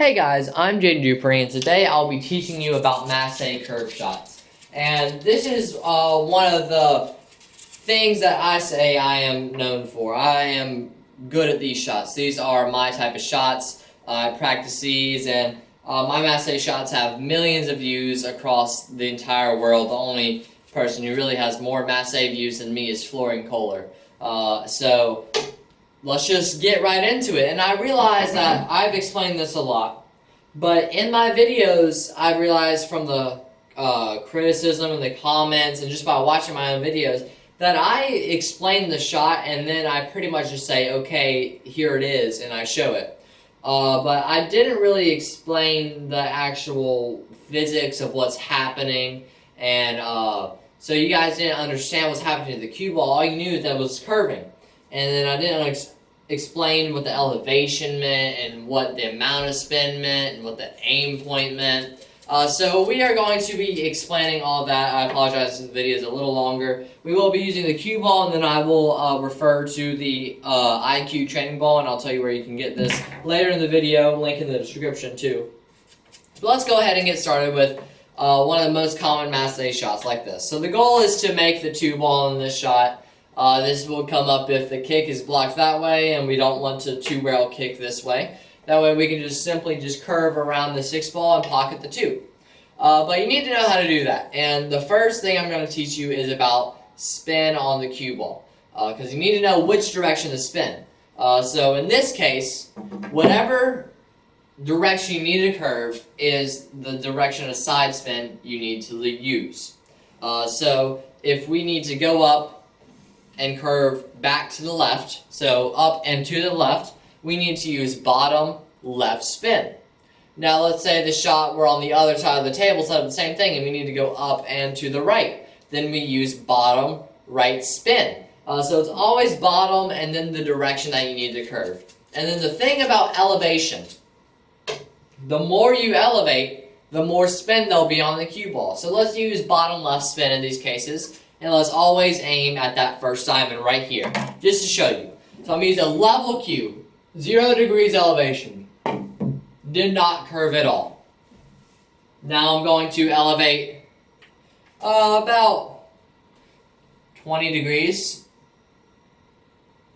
Hey guys, I'm Dupree, and today I'll be teaching you about Masse curve shots. And this is one of the things that I say I am known for. I am good at these shots. These are my type of shots. I practice these, and my Masse shots have millions of views across the entire world. The only person who really has more Masse views than me is Flooring Kohler. So let's just get right into it. And I realize that I've explained this a lot, but in my videos, I realized from the criticism and the comments and just by watching my own videos that I explain the shot and then I pretty much just say, okay, here it is, and I show it. But I didn't really explain the actual physics of what's happening, and so you guys didn't understand what's happening to the cue ball. All you knew is that it was curving. And then I didn't explain what the elevation meant and what the amount of spin meant and what the aim point meant. So we are going to be explaining all that. I apologize if the video is a little longer. We will be using the cue ball, and then I will refer to the IQ training ball, and I'll tell you where you can get this later in the video, link in the description too. But let's go ahead and get started with one of the most common Masse shots like this. So the goal is to make the two ball in this shot. This will come up if the kick is blocked that way and we don't want to two-rail kick this way. That way we can just simply curve around the 6 ball and pocket the 2. But you need to know how to do that. And the first thing I'm going to teach you is about spin on the cue ball. Because you need to know which direction to spin. So in this case, whatever direction you need to curve is the direction of side spin you need to use. So if we need to go up and curve back to the left, so up and to the left, we need to use bottom left spin. Now let's say the shot we're on the other side of the table, so the same thing, and we need to go up and to the right. Then we use bottom right spin. So it's always bottom and then the direction that you need to curve. And then the thing about elevation, the more you elevate, the more spin there'll be on the cue ball. So let's use bottom left spin in these cases. And let's always aim at that first diamond right here, just to show you. So I'm going to use a level cue, 0 degrees elevation. Did not curve at all. Now I'm going to elevate about 20 degrees.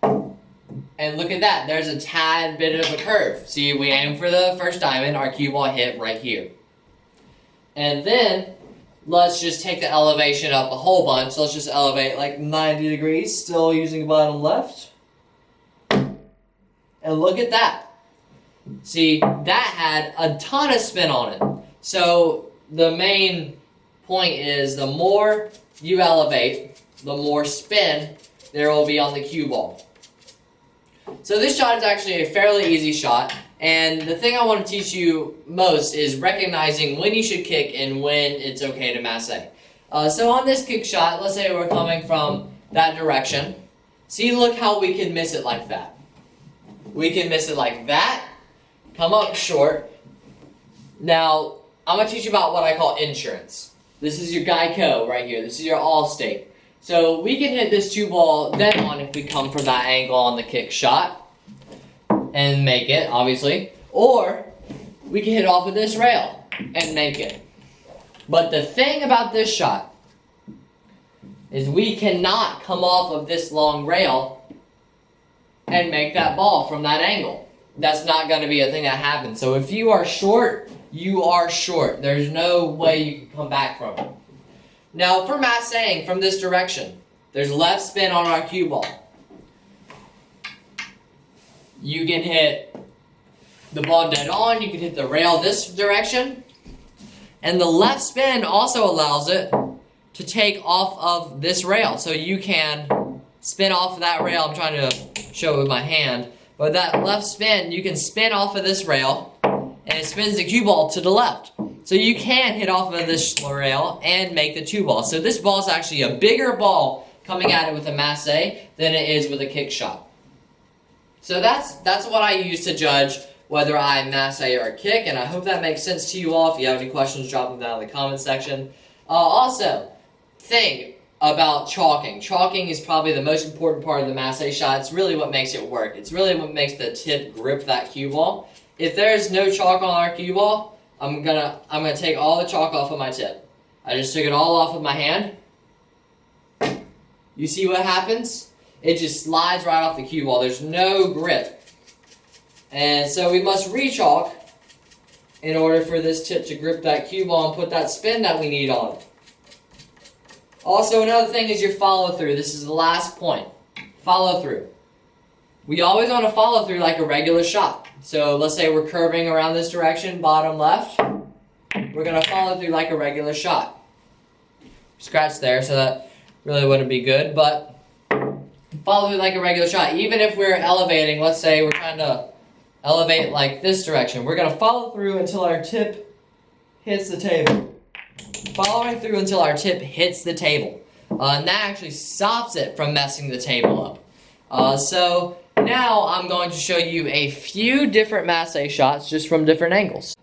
And look at that, there's a tad bit of a curve. See, we aim for the first diamond, our cue ball hit right here. And then let's just take the elevation up a whole bunch. So let's just elevate like 90 degrees, still using bottom left. And look at that. See, that had a ton of spin on it. So the main point is the more you elevate, the more spin there will be on the cue ball. So this shot is actually a fairly easy shot. And the thing I want to teach you most is recognizing when you should kick and when it's okay to masse. So on this kick shot, let's say we're coming from that direction. See, look how we can miss it like that. We can miss it like that, come up short. Now, I'm going to teach you about what I call insurance. This is your Geico right here. This is your Allstate. So we can hit this 2 ball dead on if we come from that angle on the kick shot and make it, obviously. Or we can hit off of this rail and make it. But the thing about this shot is we cannot come off of this long rail and make that ball from that angle. That's not going to be a thing that happens. So if you are short, you are short. There's no way you can come back from it. Now for massing from this direction, there's left spin on our cue ball. You can hit the ball dead on, you can hit the rail this direction, and the left spin also allows it to take off of this rail. So you can spin off of that rail. I'm trying to show it with my hand, but that left spin, you can spin off of this rail, and it spins the cue ball to the left. So you can hit off of this rail and make the 2 ball. So this ball is actually a bigger ball coming at it with a masse than it is with a kick shot. So that's what I use to judge whether I masse or kick, and I hope that makes sense to you all. If you have any questions, drop them down in the comment section. Also, think about chalking. Chalking is probably the most important part of the masse shot. It's really what makes it work. It's really what makes the tip grip that cue ball. if there's no chalk on our cue ball, I'm gonna take all the chalk off of my tip. I just took it all off of my hand. You see what happens? It just slides right off the cue ball. There's no grip. And so we must re-chalk in order for this tip to grip that cue ball and put that spin that we need on it. Also, another thing is your follow through. This is the last point. Follow through. We always want to follow through like a regular shot. So let's say we're curving around this direction, bottom left. We're going to follow through like a regular shot. Scratch there, so that really wouldn't be good, but follow through like a regular shot. Even if we're elevating, let's say we're trying to elevate like this direction, we're going to follow through until our tip hits the table. Following through until our tip hits the table. And that actually stops it from messing the table up. So now I'm going to show you a few different Masse shots just from different angles.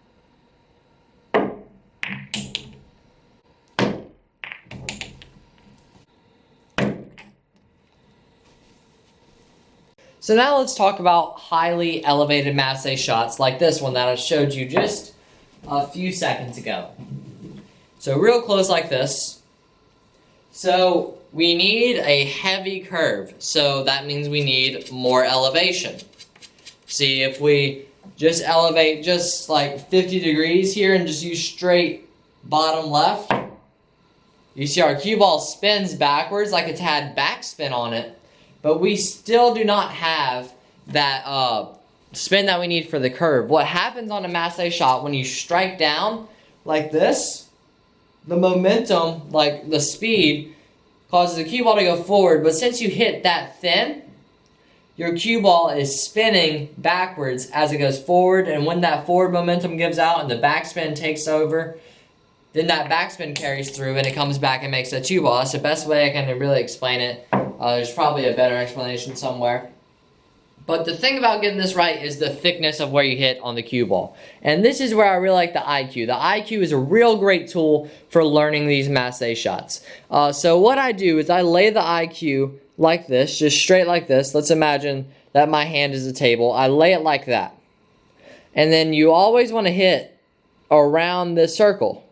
So now let's talk about highly elevated Masse shots like this one that I showed you just a few seconds ago. So real close like this. So we need a heavy curve. So that means we need more elevation. See, if we just elevate just like 50 degrees here and just use straight bottom left, you see our cue ball spins backwards like it's had backspin on it. But we still do not have that spin that we need for the curve. What happens on a Masse shot when you strike down like this, the momentum, like the speed, causes the cue ball to go forward. But since you hit that thin, your cue ball is spinning backwards as it goes forward. And when that forward momentum gives out and the backspin takes over, then that backspin carries through and it comes back and makes a cue ball. That's the best way I can really explain it. There's probably a better explanation somewhere. But the thing about getting this right is the thickness of where you hit on the cue ball. And this is where I really like the IQ. The IQ is a real great tool for learning these Masse shots. So what I do is I lay the IQ like this, just straight like this. Let's imagine that my hand is a table. I lay it like that. And then you always want to hit around this circle.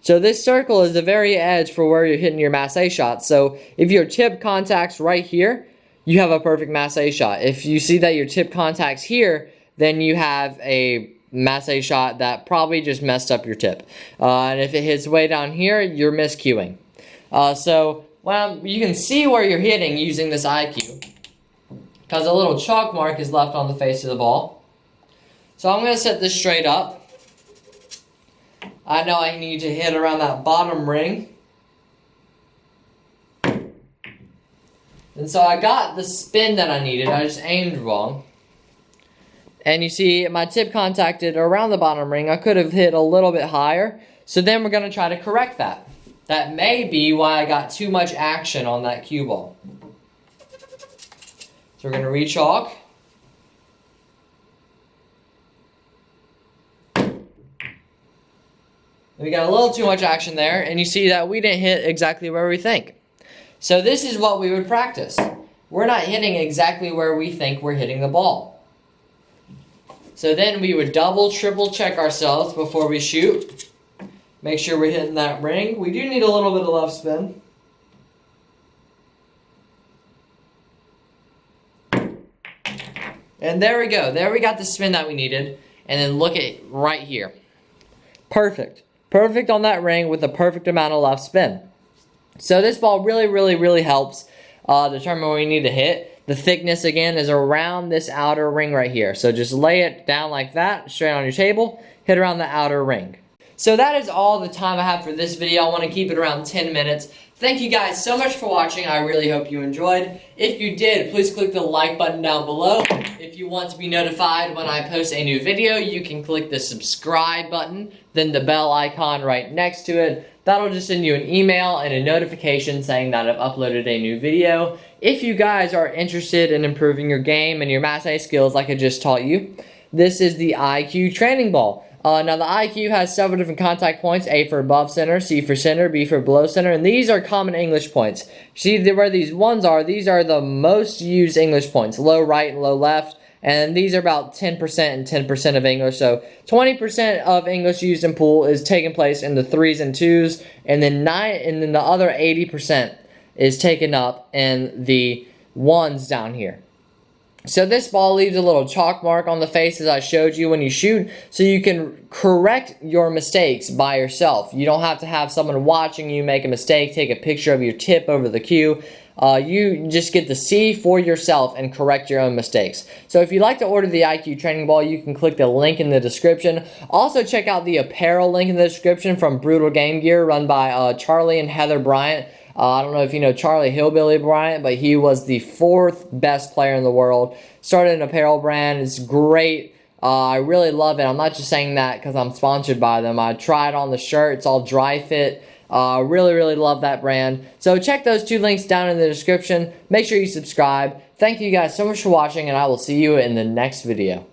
So this circle is the very edge for where you're hitting your Masse shot. So if your tip contacts right here, you have a perfect Masse shot. If you see that your tip contacts here, then you have a Masse shot that probably just messed up your tip. And if it hits way down here, you're miscuing. So you can see where you're hitting using this IQ, because a little chalk mark is left on the face of the ball. So I'm going to set this straight up. I know I need to hit around that bottom ring. And so I got the spin that I needed. I just aimed wrong. And you see my tip contacted around the bottom ring. I could have hit a little bit higher. So then we're going to try to correct that. That may be why I got too much action on that cue ball. So we're going to re-chalk. We got a little too much action there, and you see that we didn't hit exactly where we think. So this is what we would practice. We're not hitting exactly where we think we're hitting the ball. So then we would double, triple check ourselves before we shoot. Make sure we're hitting that ring. We do need a little bit of left spin. And there we go. There we got the spin that we needed. And then look at right here. Perfect. Perfect on that ring with the perfect amount of left spin. So this ball really helps determine where we need to hit. The thickness, again, is around this outer ring right here. So just lay it down like that, straight on your table, hit around the outer ring. So that is all the time I have for this video. I want to keep it around 10 minutes. Thank you guys so much for watching. I really hope you enjoyed. If you did, please click the like button down below. If you want to be notified when I post a new video, you can click the subscribe button, then the bell icon right next to it. That'll just send you an email and a notification saying that I've uploaded a new video. If you guys are interested in improving your game and your Masse skills like I just taught you, this is the IQ training ball. Now the IQ has several different contact points: A for above center, C for center, B for below center, and these are common English points. See where these ones are? These are the most used English points: low right and low left. And these are about 10% and 10% of English. So 20% of English used in pool is taking place in the 3s and 2s, and then the other 80% is taken up in the 1s down here. So this ball leaves a little chalk mark on the face as I showed you when you shoot, so you can correct your mistakes by yourself. You don't have to have someone watching you make a mistake, take a picture of your tip over the cue. You just get to see for yourself and correct your own mistakes. So if you'd like to order the IQ training ball, you can click the link in the description. Also check out the apparel link in the description from Brutal Game Gear, run by Charlie and Heather Bryant. I don't know if you know Charlie Hillbilly Bryant, but he was the 4th best player in the world. Started an apparel brand. It's great. I really love it. I'm not just saying that because I'm sponsored by them. I tried on the shirt. It's all dry fit. Really, really love that brand. So check those 2 links down in the description. Make sure you subscribe. Thank you guys so much for watching, and I will see you in the next video.